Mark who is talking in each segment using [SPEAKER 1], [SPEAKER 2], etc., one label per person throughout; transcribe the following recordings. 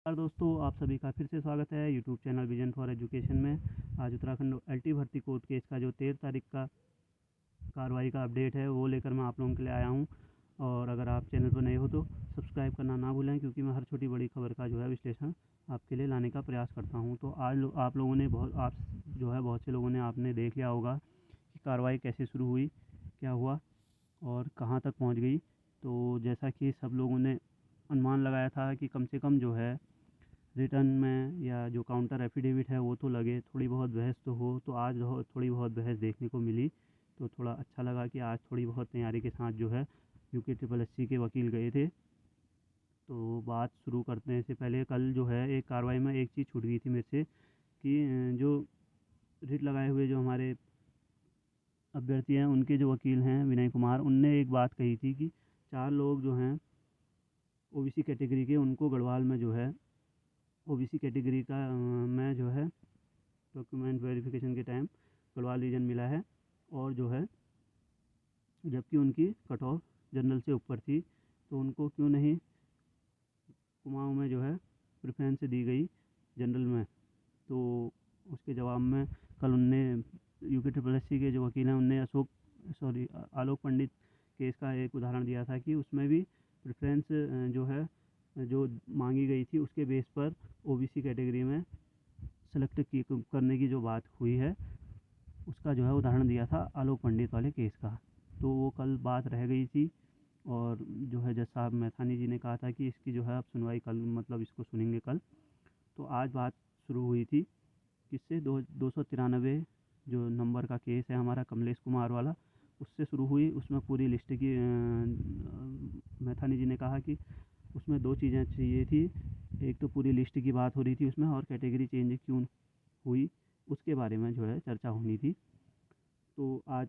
[SPEAKER 1] नमस्कार दोस्तों, आप सभी का फिर से स्वागत है YouTube channel vision for education में। आज उत्तराखंड एलटी भर्ती कोर्ट केस का जो 13 तारीख का कार्रवाई का अपडेट है वो लेकर मैं आप लोगों के लिए आया हूँ। और अगर आप चैनल पर नए हो तो सब्सक्राइब करना ना भूलें, क्योंकि मैं हर छोटी बड़ी खबर का जो है विश्लेषण आपके लिए लाने का प्रयास करता हूँ। तो आज आप लोगों ने बहुत से लोगों ने आपने देख लिया होगा कि कार्रवाई कैसे शुरू हुई, क्या हुआ और कहाँ तक पहुँच गई। तो जैसा कि सब लोगों ने अनुमान लगाया था कि कम से कम जो है रिटर्न में या जो काउंटर एफिडेविट है वो तो लगे, थोड़ी बहुत बहस तो हो। तो आज थोड़ी बहुत बहस देखने को मिली, तो थोड़ा अच्छा लगा कि आज थोड़ी बहुत तैयारी के साथ जो है यूके ट्रिपल एस सी के वकील गए थे। तो बात शुरू करने से पहले कल जो है एक कार्रवाई में एक चीज़ छूट गई थी मेरे से कि जो रिट लगाए हुए जो हमारे अभ्यर्थी हैं, उनके जो वकील हैं विनय कुमार, उनने एक बात कही थी कि 4 लोग जो हैं ओबीसी कैटेगरी के, उनको गढ़वाल में जो है ओबीसी कैटेगरी का में जो है डॉक्यूमेंट वेरिफिकेशन के टाइम गढ़वाल रीजन मिला है। और जो है जबकि उनकी कट ऑफ जनरल से ऊपर थी, तो उनको क्यों नहीं कुमाऊँ में जो है प्रेफरेंस दी गई जनरल में। तो उसके जवाब में कल उनने यूके ट्रिपल एस सी के जो वकील हैं उनने आलोक पंडित केस का एक उदाहरण दिया था कि उसमें भी प्रेफरेंस जो है जो मांगी गई थी उसके बेस पर ओबीसी कैटेगरी में सेलेक्ट करने की जो बात हुई है, उसका जो है उदाहरण दिया था आलोक पंडित वाले केस का। तो वो कल बात रह गई थी, और जो है जज साहब मैथानी जी ने कहा था कि इसकी जो है अब सुनवाई कल, मतलब इसको सुनेंगे कल। तो आज बात शुरू हुई थी किससे, 293 जो नंबर का केस है हमारा कमलेश कुमार वाला, उससे शुरू हुई। उसमें पूरी लिस्ट की मैथानी जी ने कहा कि उसमें 2 चीज़ें चाहिए थी। एक तो पूरी लिस्ट की बात हो रही थी उसमें, और कैटेगरी चेंज क्यों हुई उसके बारे में जो है चर्चा होनी थी। तो आज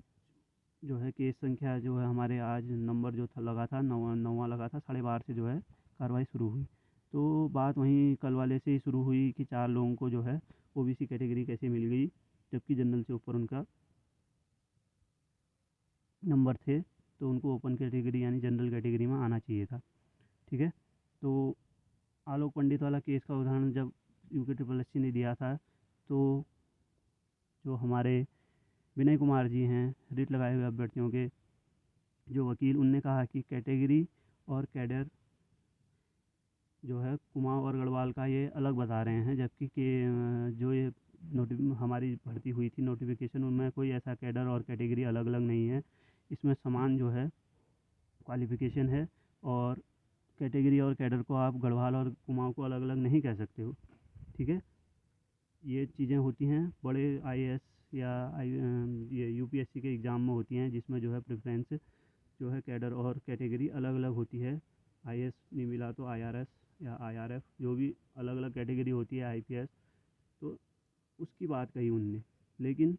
[SPEAKER 1] जो है केस संख्या जो है हमारे आज नंबर जो था लगा था, नौवां लगा था, 12:30 से जो है कार्रवाई शुरू हुई। तो बात वहीं कल वाले से ही शुरू हुई कि 4 लोगों को जो है ओबीसी कैटेगरी कैसे मिल गई, जबकि जनरल से ऊपर उनका नंबर थे। तो उनको ओपन कैटेगरी यानी जनरल कैटेगरी में आना चाहिए था। ठीक है। तो आलोक पंडित वाला केस का उदाहरण जब यूके ट्रिपल एस सी ने दिया था, तो जो हमारे विनय कुमार जी हैं रिट लगाए हुए अभ्यर्थियों के जो वकील, उनने कहा कि कैटेगरी और कैडर जो है कुमाऊँ और गढ़वाल का ये अलग बता रहे हैं, जबकि जो ये हमारी भर्ती हुई थी नोटिफिकेशन, उनमें कोई ऐसा कैडर और कैटेगरी अलग अलग नहीं है। इसमें समान जो है क्वालिफिकेशन है, और कैटेगरी और कैडर को आप गढ़वाल और कुमाऊँ को अलग अलग नहीं कह सकते हो। ठीक है। ये चीज़ें होती हैं बड़े आईएएस या ये यूपीएससी के एग्ज़ाम में होती हैं, जिसमें जो है प्रेफरेंस जो है कैडर और कैटेगरी अलग अलग होती है। आईएएस नहीं मिला तो आईआरएस या आईआरएफ, जो भी अलग अलग कैटेगरी होती है, आईपीएस। तो उसकी बात कही उनने, लेकिन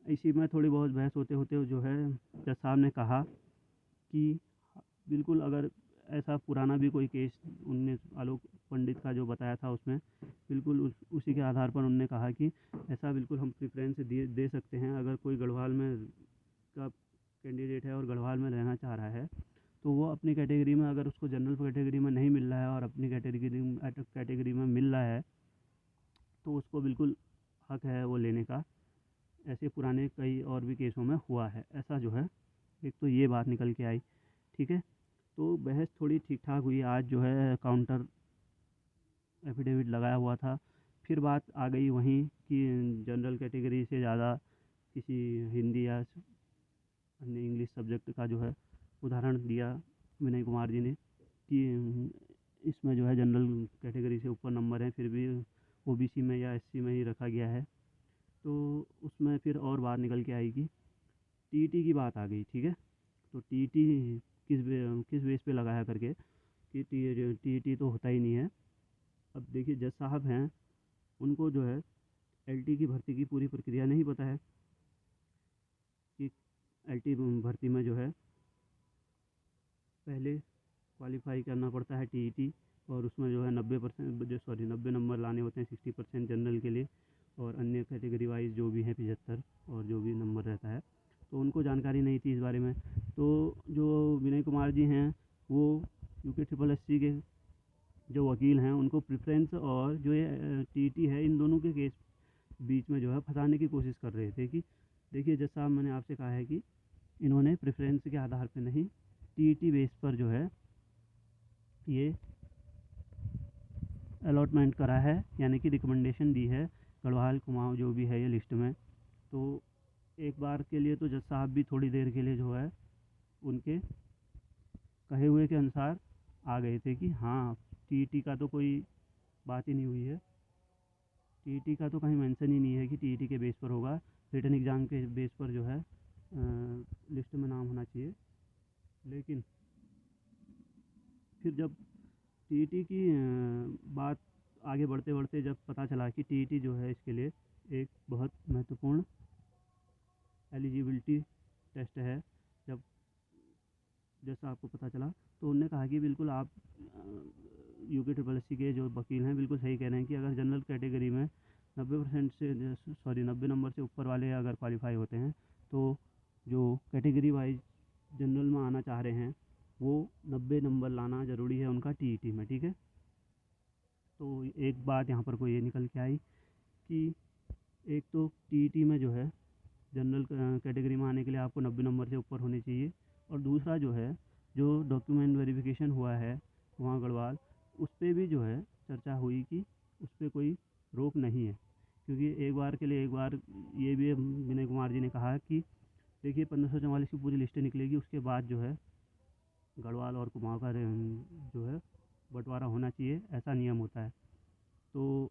[SPEAKER 1] इसी में थोड़ी बहुत बहस होते होते जो है जज साहब ने कहा कि बिल्कुल अगर ऐसा पुराना भी कोई केस उनने आलोक पंडित का जो बताया था उसमें बिल्कुल उसी के आधार पर उनने कहा कि ऐसा बिल्कुल हम प्रेफरेंस दे सकते हैं। अगर कोई गढ़वाल में का कैंडिडेट है और गढ़वाल में रहना चाह रहा है, तो वो अपनी कैटेगरी में, अगर उसको जनरल कैटेगरी में नहीं मिल रहा है और अपनी कैटेगरी में मिल रहा है, तो उसको बिल्कुल हक है वो लेने का। ऐसे पुराने कई और भी केसों में हुआ है ऐसा जो है। एक तो ये बात निकल के आई। ठीक है। तो बहस थोड़ी ठीक ठाक हुई। आज जो है काउंटर एफिडेविट लगाया हुआ था। फिर बात आ गई वहीं कि जनरल कैटेगरी से ज़्यादा किसी हिंदी या अन्य इंग्लिश सब्जेक्ट का जो है उदाहरण दिया विनय कुमार जी ने कि इसमें जो है जनरल कैटेगरी से ऊपर नंबर है, फिर भी ओबीसी में या एससी में ही रखा गया है। तो उसमें फिर और बात निकल के आएगी, टीईटी की बात आ गई। ठीक है। तो टीईटी किस बेस पे लगाया करके कि टीईटी तो होता ही नहीं है। अब देखिए जज साहब हैं, उनको जो है एलटी की भर्ती की पूरी प्रक्रिया नहीं पता है कि एलटी भर्ती में जो है पहले क्वालिफाई करना पड़ता है टीईटी, और उसमें जो है 90 नंबर लाने होते हैं, 60% जनरल के लिए, और अन्य कैटेगरी वाइज जो भी है 75 और जो भी नंबर रहता है। तो उनको जानकारी नहीं थी इस बारे में। तो जो विनय कुमार जी हैं वो यूके ट्रिपल एस सी के जो वकील हैं उनको प्रेफरेंस और जो ये टीटी है, इन दोनों के केस बीच में जो है फंसाने की कोशिश कर रहे थे कि देखिए जज साहब, मैंने आपसे कहा है कि इन्होंने प्रेफरेंस के आधार पे नहीं, टीटी बेस पर जो है ये अलॉटमेंट करा है, यानी कि रिकमेंडेशन दी है गढ़वाल कुमाऊं जो भी है ये लिस्ट में। तो एक बार के लिए तो जज साहब भी थोड़ी देर के लिए जो है उनके कहे हुए के अनुसार आ गए थे कि हाँ, टीटी का तो कोई बात ही नहीं हुई है, टीटी का तो कहीं मेंशन ही नहीं है कि टीटी के बेस पर होगा, रिटन एग्ज़ाम के बेस पर जो है लिस्ट में नाम होना चाहिए। लेकिन फिर जब टीटी की बात आगे बढ़ते बढ़ते जब पता चला कि टीटी जो है इसके लिए एक बहुत महत्वपूर्ण एलिजिबिलिटी टेस्ट है, जब जैसा आपको पता चला तो उन्होंने कहा कि बिल्कुल आप यूके ट्रिपल एस के जो वकील हैं बिल्कुल सही कह रहे हैं कि अगर जनरल कैटेगरी में 90% से 90 नंबर से ऊपर वाले अगर क्वालिफाई होते हैं तो जो कैटेगरी वाइज जनरल में आना चाह रहे हैं वो 90 नंबर लाना ज़रूरी है उनका टीईटी में, ठीक है। तो एक बात यहाँ पर को ये निकल के आई कि एक तो टीईटी में जो है जनरल कैटेगरी में आने के लिए आपको 90 नंबर से ऊपर होने चाहिए, और दूसरा जो है जो डॉक्यूमेंट वेरिफिकेशन हुआ है वहाँ गढ़वाल, उस पर भी जो है चर्चा हुई कि उस पर कोई रोक नहीं है, क्योंकि एक बार के लिए एक बार ये भी विनय कुमार जी ने कहा कि देखिए 1544 की पूरी लिस्टें निकलेगी, उसके बाद जो है गढ़वाल और कुमाऊं का जो है बंटवारा होना चाहिए, ऐसा नियम होता है। तो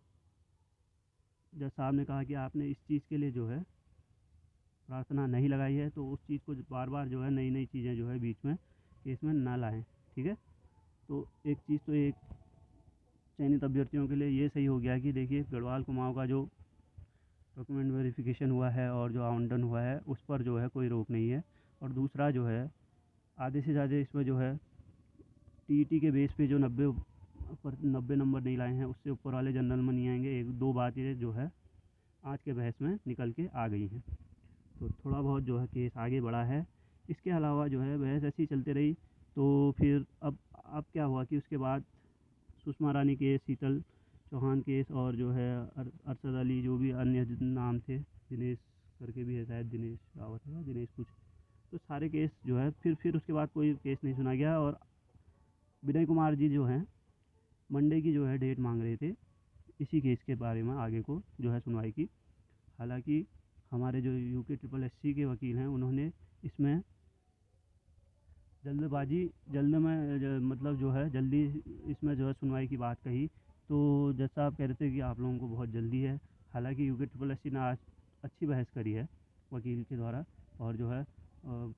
[SPEAKER 1] जज साहब ने कहा कि आपने इस चीज़ के लिए जो है प्रार्थना नहीं लगाई है, तो उस चीज़ को बार बार जो है नई नई चीज़ें जो है बीच में केस में ना लाएं, ठीक है। तो एक चीज़ तो एक चयनित अभ्यर्थियों के लिए ये सही हो गया कि देखिए गढ़वाल कुमाऊं का जो डॉक्यूमेंट वेरिफिकेशन हुआ है और जो आवंटन हुआ है उस पर जो है कोई रोक नहीं है, और दूसरा जो है आधे से ज़्यादा इसमें जो है टीईटी के बेस पे जो 90 नंबर नहीं लाए हैं उससे ऊपर वाले जनरल में नहीं आएंगे, एक दो बातें जो है आज के बहस में निकल के आ गई हैं। तो थोड़ा बहुत जो है केस आगे बढ़ा है। इसके अलावा जो है बहस ऐसी चलती रही, तो फिर अब क्या हुआ कि उसके बाद सुषमा रानी केस, शीतल चौहान केस, और जो है अरशद अली जो भी अन्य नाम थे, दिनेश करके भी है शायद, दिनेश रावत है, दिनेश कुछ, तो सारे केस जो है फिर उसके बाद कोई केस नहीं सुना गया, और विनय कुमार जी जो हैं मंडे की जो है डेट मांग रहे थे इसी केस के बारे में आगे को जो है सुनवाई की। हालांकि हमारे जो यूके ट्रिपल एससी के वकील हैं उन्होंने इसमें जल्दबाजी जल्द में मतलब जो है जल्दी इसमें जो है सुनवाई की बात कही, तो जज साहब कह रहे थे कि आप लोगों को बहुत जल्दी है। हालांकि यूके ट्रिपल एससी ने आज अच्छी बहस करी है वकील के द्वारा, और जो है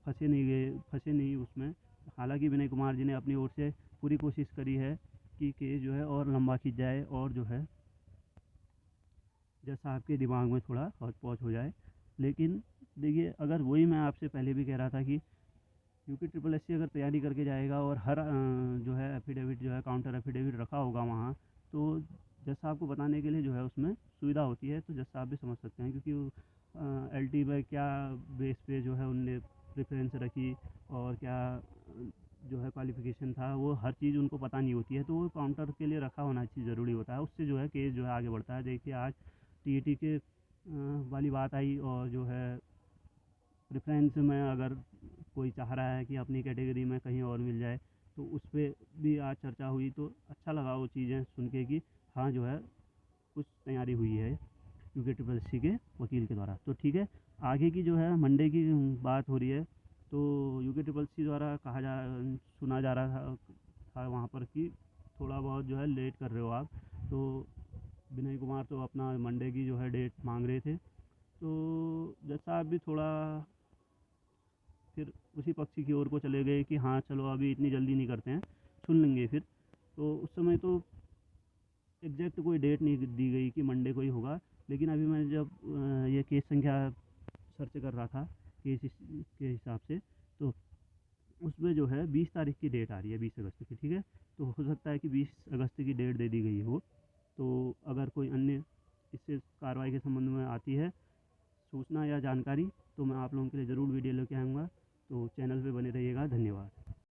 [SPEAKER 1] फंसे नहीं उसमें। हालांकि विनय कुमार जी ने अपनी ओर से पूरी कोशिश करी है कि केस जो है और लंबा खींच जाए और जो है जज साहब के दिमाग में थोड़ा हौच पौच हो जाए। लेकिन देखिए, अगर वही मैं आपसे पहले भी कह रहा था कि यूके ट्रिपल एससी अगर तैयारी करके जाएगा और हर जो है एफिडेविट जो है काउंटर एफिडेविट रखा होगा वहाँ, तो जज साहब को बताने के लिए जो है उसमें सुविधा होती है, तो जज साहब भी समझ सकते हैं, क्योंकि एल टी में क्या बेस पे जो है उनने प्रेफरेंस रखी और क्या जो है क्वालिफिकेशन था, वो हर चीज़ उनको पता नहीं होती है, तो वो काउंटर के लिए रखा होना चीज़ ज़रूरी होता है, उससे जो है केस जो है आगे बढ़ता है। देखिए आज टीईटी के वाली बात आई, और जो है प्रेफरेंस में अगर कोई चाह रहा है कि अपनी कैटेगरी में कहीं और मिल जाए, तो उस पर भी आज चर्चा हुई, तो अच्छा लगा वो चीज़ें सुन के कि हाँ जो है कुछ तैयारी हुई है यूके ट्रिपल एससी के वकील के द्वारा। तो ठीक है, आगे की जो है मंडे की बात हो रही है, तो यूके ट्रिपल एससी द्वारा सुना जा रहा था वहाँ पर कि थोड़ा बहुत जो है लेट कर रहे हो आप, तो विनय कुमार तो अपना मंडे की जो है डेट मांग रहे थे, तो जज साहब भी थोड़ा फिर उसी पक्षी की ओर को चले गए कि हाँ चलो अभी इतनी जल्दी नहीं करते हैं, सुन लेंगे फिर। तो उस समय तो एग्जैक्ट कोई डेट नहीं दी गई कि मंडे को ही होगा, लेकिन अभी मैं जब ये केस संख्या सर्च कर रहा था केस के हिसाब से, तो उसमें जो है 20 तारीख की डेट आ रही है, 20 अगस्त की, ठीक है। तो हो सकता है कि 20 अगस्त की डेट दे दी गई हो, तो अगर कोई अन्य इससे कार्रवाई के संबंध में आती है सूचना या जानकारी, तो मैं आप लोगों के लिए ज़रूर वीडियो लेके आऊँगा। तो चैनल पे बने रहिएगा। धन्यवाद।